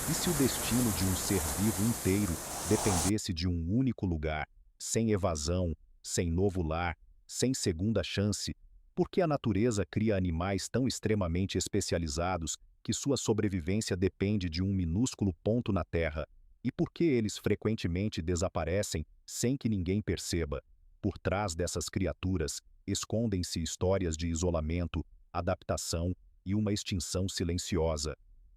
E se o destino de um ser vivo inteiro dependesse de um único lugar, sem evasão, sem novo lar, sem segunda chance, por que a natureza cria animais tão extremamente especializados que sua sobrevivência depende de um minúsculo ponto na Terra? E por que eles frequentemente desaparecem sem que ninguém perceba? Por trás dessas criaturas escondem-se histórias de isolamento, adaptação e uma extinção silenciosa.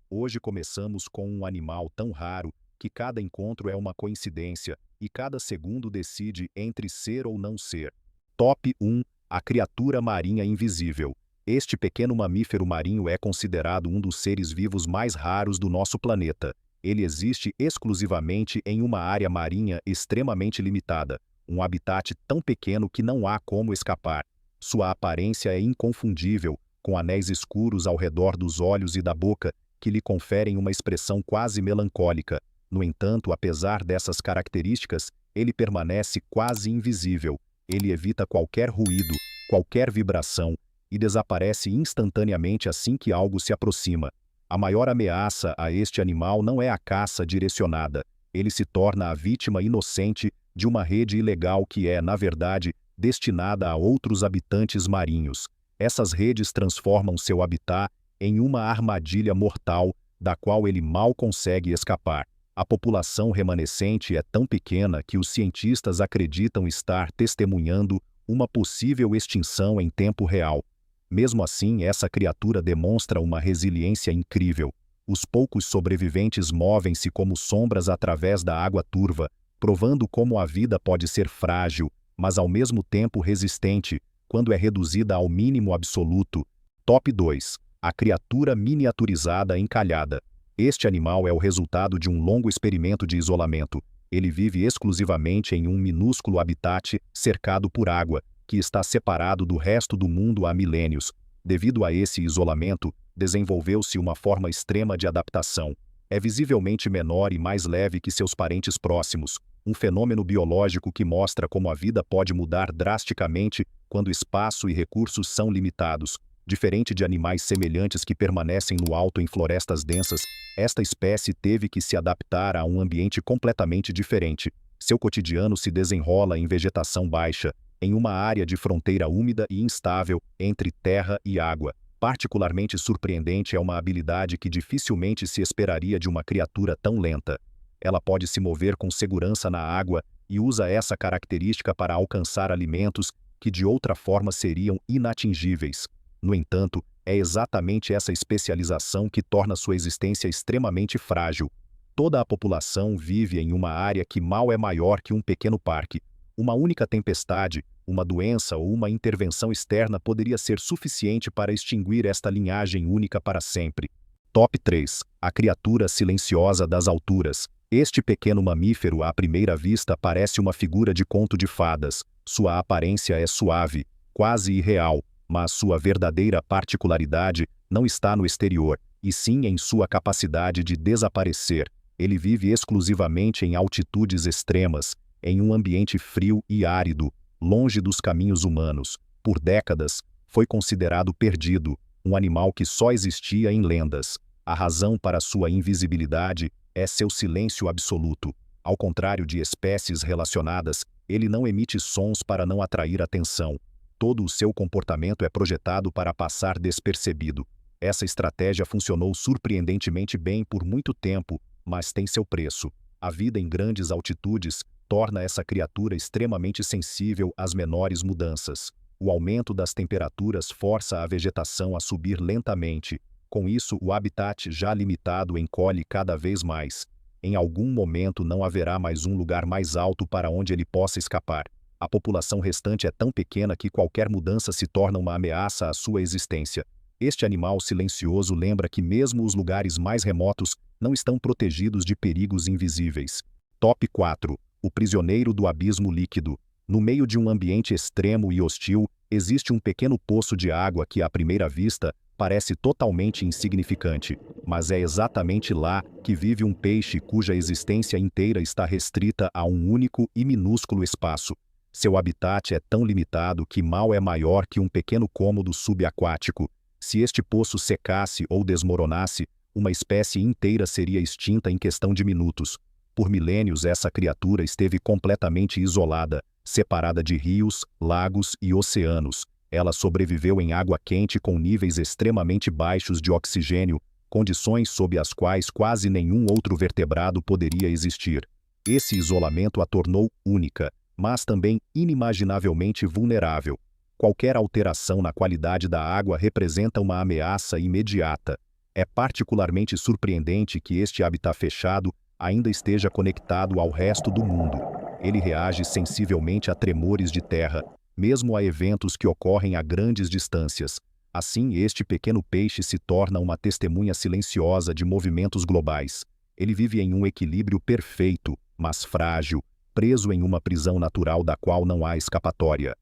Hoje começamos com um animal tão raro que cada encontro é uma coincidência e cada segundo decide entre ser ou não ser. Top 1: A criatura marinha invisível. Este pequeno mamífero marinho é considerado um dos seres vivos mais raros do nosso planeta. Ele existe exclusivamente em uma área marinha extremamente limitada, um habitat tão pequeno que não há como escapar. Sua aparência é inconfundível, com anéis escuros ao redor dos olhos e da boca, que lhe conferem uma expressão quase melancólica. No entanto, apesar dessas características, ele permanece quase invisível. Ele evita qualquer ruído, qualquer vibração, e desaparece instantaneamente assim que algo se aproxima. A maior ameaça a este animal não é a caça direcionada. Ele se torna a vítima inocente de uma rede ilegal que é, na verdade, destinada a outros habitantes marinhos. Essas redes transformam seu habitat em uma armadilha mortal, da qual ele mal consegue escapar. A população remanescente é tão pequena que os cientistas acreditam estar testemunhando uma possível extinção em tempo real. Mesmo assim, essa criatura demonstra uma resiliência incrível. Os poucos sobreviventes movem-se como sombras através da água turva, provando como a vida pode ser frágil, mas ao mesmo tempo resistente, quando é reduzida ao mínimo absoluto. Top 2: A criatura miniaturizada encalhada. Este animal é o resultado de um longo experimento de isolamento. Ele vive exclusivamente em um minúsculo habitat cercado por água, que está separado do resto do mundo há milênios. Devido a esse isolamento, desenvolveu-se uma forma extrema de adaptação. É visivelmente menor e mais leve que seus parentes próximos, um fenômeno biológico que mostra como a vida pode mudar drasticamente quando espaço e recursos são limitados. Diferente de animais semelhantes que permanecem no alto em florestas densas, esta espécie teve que se adaptar a um ambiente completamente diferente. Seu cotidiano se desenrola em vegetação baixa, em uma área de fronteira úmida e instável entre terra e água. Particularmente surpreendente é uma habilidade que dificilmente se esperaria de uma criatura tão lenta. Ela pode se mover com segurança na água e usa essa característica para alcançar alimentos que de outra forma seriam inatingíveis. No entanto, é exatamente essa especialização que torna sua existência extremamente frágil. Toda a população vive em uma área que mal é maior que um pequeno parque. Uma única tempestade, uma doença ou uma intervenção externa poderia ser suficiente para extinguir esta linhagem única para sempre. Top 3: A criatura silenciosa das alturas. Este pequeno mamífero à primeira vista parece uma figura de conto de fadas. Sua aparência é suave, quase irreal, mas sua verdadeira particularidade não está no exterior, e sim em sua capacidade de desaparecer. Ele vive exclusivamente em altitudes extremas, em um ambiente frio e árido, longe dos caminhos humanos. Por décadas, foi considerado perdido, um animal que só existia em lendas. A razão para sua invisibilidade é seu silêncio absoluto. Ao contrário de espécies relacionadas, ele não emite sons para não atrair atenção. Todo o seu comportamento é projetado para passar despercebido. Essa estratégia funcionou surpreendentemente bem por muito tempo, mas tem seu preço. A vida em grandes altitudes torna essa criatura extremamente sensível às menores mudanças. O aumento das temperaturas força a vegetação a subir lentamente. Com isso, o habitat já limitado encolhe cada vez mais. Em algum momento não haverá mais um lugar mais alto para onde ele possa escapar. A população restante é tão pequena que qualquer mudança se torna uma ameaça à sua existência. Este animal silencioso lembra que mesmo os lugares mais remotos não estão protegidos de perigos invisíveis. Top 4: O prisioneiro do abismo líquido. No meio de um ambiente extremo e hostil, existe um pequeno poço de água que, à primeira vista, parece totalmente insignificante, mas é exatamente lá que vive um peixe cuja existência inteira está restrita a um único e minúsculo espaço. Seu habitat é tão limitado que mal é maior que um pequeno cômodo subaquático. Se este poço secasse ou desmoronasse, uma espécie inteira seria extinta em questão de minutos. Por milênios essa criatura esteve completamente isolada, separada de rios, lagos e oceanos. Ela sobreviveu em água quente com níveis extremamente baixos de oxigênio, condições sob as quais quase nenhum outro vertebrado poderia existir. Esse isolamento a tornou única, mas também inimaginavelmente vulnerável. Qualquer alteração na qualidade da água representa uma ameaça imediata. É particularmente surpreendente que este habitat fechado ainda esteja conectado ao resto do mundo. Ele reage sensivelmente a tremores de terra, mesmo a eventos que ocorrem a grandes distâncias. Assim, este pequeno peixe se torna uma testemunha silenciosa de movimentos globais. Ele vive em um equilíbrio perfeito, mas frágil, preso em uma prisão natural da qual não há escapatória.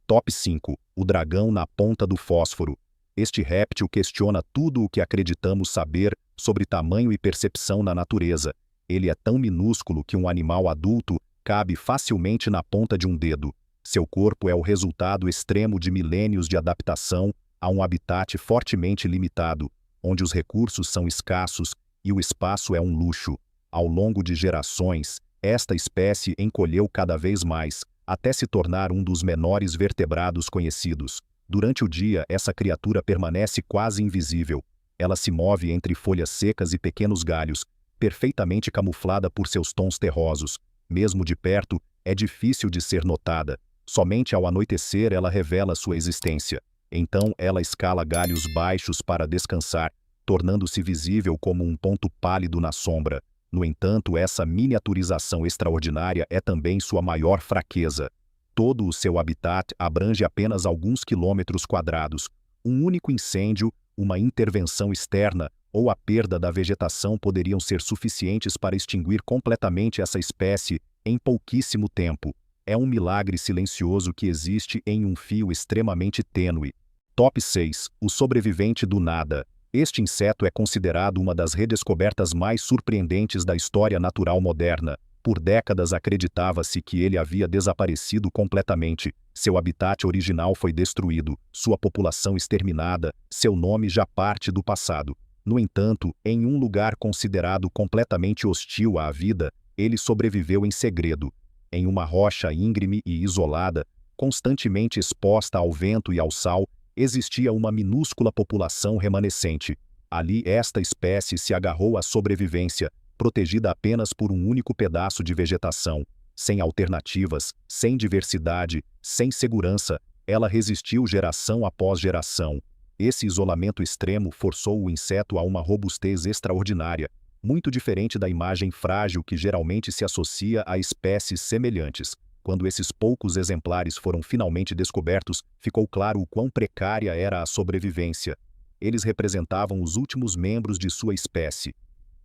Top 5. O dragão na ponta do fósforo. Este réptil questiona tudo o que acreditamos saber sobre tamanho e percepção na natureza. Ele é tão minúsculo que um animal adulto cabe facilmente na ponta de um dedo. Seu corpo é o resultado extremo de milênios de adaptação a um habitat fortemente limitado, onde os recursos são escassos e o espaço é um luxo. Ao longo de gerações, esta espécie encolheu cada vez mais, até se tornar um dos menores vertebrados conhecidos. Durante o dia, essa criatura permanece quase invisível. Ela se move entre folhas secas e pequenos galhos, perfeitamente camuflada por seus tons terrosos. Mesmo de perto, é difícil de ser notada. Somente ao anoitecer ela revela sua existência. Então ela escala galhos baixos para descansar, tornando-se visível como um ponto pálido na sombra. No entanto, essa miniaturização extraordinária é também sua maior fraqueza. Todo o seu habitat abrange apenas alguns quilômetros quadrados. Um único incêndio, uma intervenção externa ou a perda da vegetação poderiam ser suficientes para extinguir completamente essa espécie em pouquíssimo tempo. É um milagre silencioso que existe em um fio extremamente tênue. Top 6. O sobrevivente do nada. Este inseto é considerado uma das redescobertas mais surpreendentes da história natural moderna. Por décadas acreditava-se que ele havia desaparecido completamente. Seu habitat original foi destruído, sua população exterminada, seu nome já parte do passado. No entanto, em um lugar considerado completamente hostil à vida, ele sobreviveu em segredo. Em uma rocha íngreme e isolada, constantemente exposta ao vento e ao sal, existia uma minúscula população remanescente. Ali esta espécie se agarrou à sobrevivência, protegida apenas por um único pedaço de vegetação. Sem alternativas, sem diversidade, sem segurança, ela resistiu geração após geração. Esse isolamento extremo forçou o inseto a uma robustez extraordinária, muito diferente da imagem frágil que geralmente se associa a espécies semelhantes. Quando esses poucos exemplares foram finalmente descobertos, ficou claro o quão precária era a sobrevivência. Eles representavam os últimos membros de sua espécie.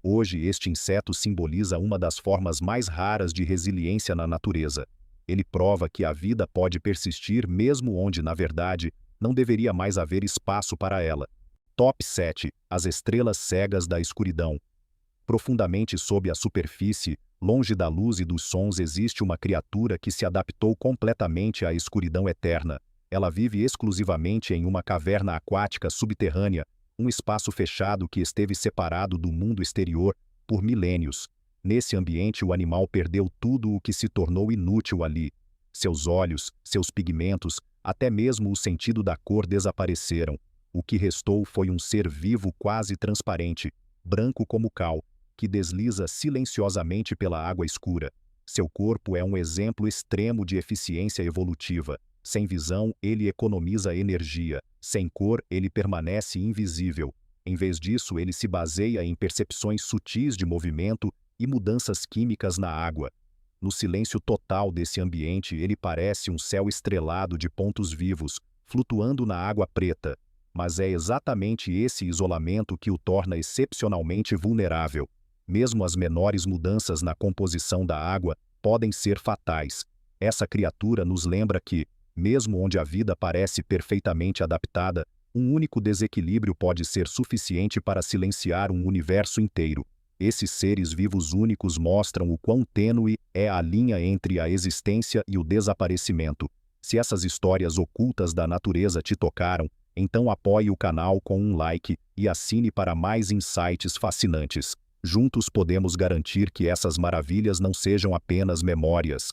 Hoje, este inseto simboliza uma das formas mais raras de resiliência na natureza. Ele prova que a vida pode persistir mesmo onde, na verdade, não deveria mais haver espaço para ela. Top 7. As estrelas cegas da escuridão. Profundamente sob a superfície, longe da luz e dos sons, existe uma criatura que se adaptou completamente à escuridão eterna. Ela vive exclusivamente em uma caverna aquática subterrânea, um espaço fechado que esteve separado do mundo exterior por milênios. Nesse ambiente, o animal perdeu tudo o que se tornou inútil ali. Seus olhos, seus pigmentos, até mesmo o sentido da cor desapareceram. O que restou foi um ser vivo quase transparente, branco como cal, que desliza silenciosamente pela água escura. Seu corpo é um exemplo extremo de eficiência evolutiva. Sem visão, ele economiza energia. Sem cor, ele permanece invisível. Em vez disso, ele se baseia em percepções sutis de movimento e mudanças químicas na água. No silêncio total desse ambiente, ele parece um céu estrelado de pontos vivos, flutuando na água preta. Mas é exatamente esse isolamento que o torna excepcionalmente vulnerável. Mesmo as menores mudanças na composição da água podem ser fatais. Essa criatura nos lembra que, mesmo onde a vida parece perfeitamente adaptada, um único desequilíbrio pode ser suficiente para silenciar um universo inteiro. Esses seres vivos únicos mostram o quão tênue é a linha entre a existência e o desaparecimento. Se essas histórias ocultas da natureza te tocaram, Então apoie o canal com um like e assine para mais insights fascinantes. Juntos podemos garantir que essas maravilhas não sejam apenas memórias,